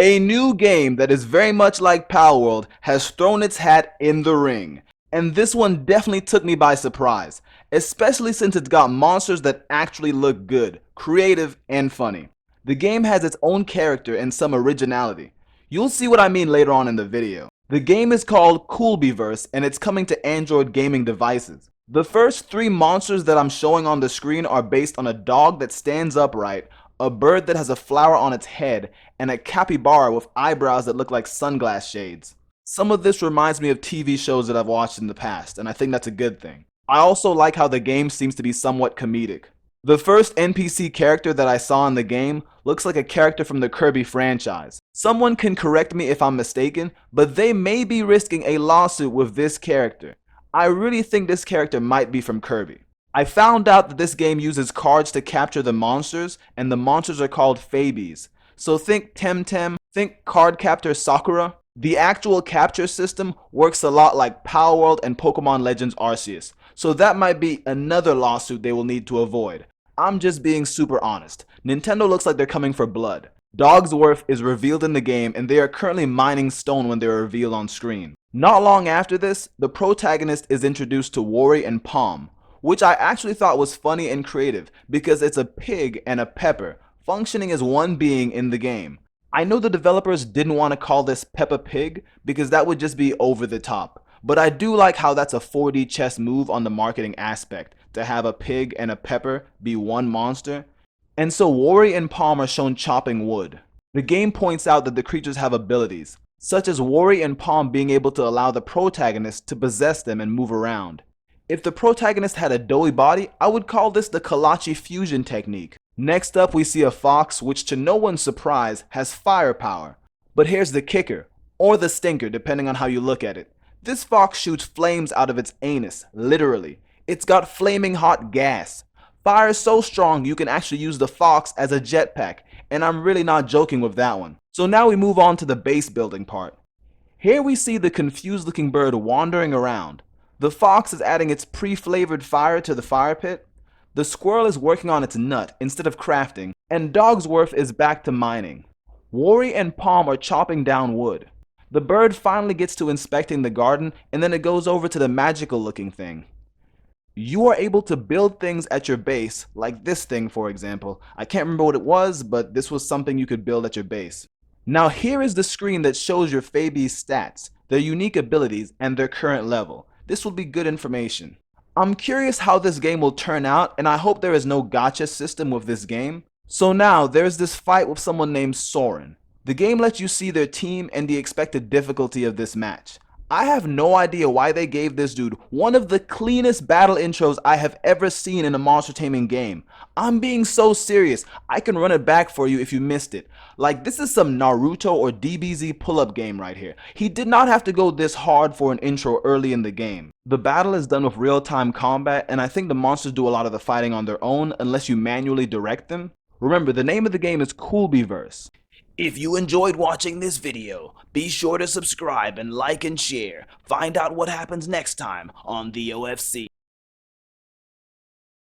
A new game that is very much like Palworld has thrown its hat in the ring. And this one definitely took me by surprise, especially since it's got monsters that actually look good, creative, and funny. The game has its own character and some originality. You'll see what I mean later on in the video. The game is called Kewlbiverse and it's coming to Android gaming devices. The first 3 monsters that I'm showing on the screen are based on a dog that stands upright, a bird that has a flower on its head, and a capybara with eyebrows that look like sunglass shades. Some of this reminds me of TV shows that I've watched in the past, and I think that's a good thing. I also like how the game seems to be somewhat comedic. The first NPC character that I saw in the game looks like a character from the Kirby franchise. Someone can correct me if I'm mistaken, but they may be risking a lawsuit with this character. I really think this character might be from Kirby. I found out that this game uses cards to capture the monsters, and the monsters are called Fabies. So think Temtem, think Card Captor Sakura. The actual capture system works a lot like Palworld and Pokemon Legends Arceus, so that might be another lawsuit they will need to avoid. I'm just being super honest. Nintendo looks like they're coming for blood. Dogsworth is revealed in the game and they are currently mining stone when they're revealed on screen. Not long after this, the protagonist is introduced to Worry and Palm, which I actually thought was funny and creative because it's a pig and a pepper functioning as one being in the game. I know the developers didn't want to call this Peppa Pig because that would just be over the top, but I do like how that's a 4D chess move on the marketing aspect, to have a pig and a pepper be one monster. And so Worry and Palm are shown chopping wood. The game points out that the creatures have abilities, such as Worry and Palm being able to allow the protagonist to possess them and move around. If the protagonist had a doughy body, I would call this the Kalachi fusion technique. Next up we see a fox which, to no one's surprise, has firepower. But here's the kicker, or the stinker depending on how you look at it. This fox shoots flames out of its anus, literally. It's got flaming hot gas. Fire is so strong you can actually use the fox as a jetpack, and I'm really not joking with that one. So now we move on to the base building part. Here we see the confused looking bird wandering around. The fox is adding its pre-flavored fire to the fire pit. The squirrel is working on its nut instead of crafting, and Dogsworth is back to mining. Worry and Palm are chopping down wood. The bird finally gets to inspecting the garden, and then it goes over to the magical looking thing. You are able to build things at your base, like this thing for example. I can't remember what it was, but this was something you could build at your base. Now here is the screen that shows your Fabies' stats, their unique abilities, and their current level. This will be good information. I'm curious how this game will turn out, and I hope there is no gacha system with this game. So now there's this fight with someone named Soren. The game lets you see their team and the expected difficulty of this match. I have no idea why they gave this dude one of the cleanest battle intros I have ever seen in a monster taming game. I'm being so serious, I can run it back for you if you missed it. Like, this is some Naruto or DBZ pull-up game right here. He did not have to go this hard for an intro early in the game. The battle is done with real-time combat, and I think the monsters do a lot of the fighting on their own unless you manually direct them. Remember, the name of the game is Kewlbiverse. If you enjoyed watching this video, be sure to subscribe and like and share. Find out what happens next time on the OFC.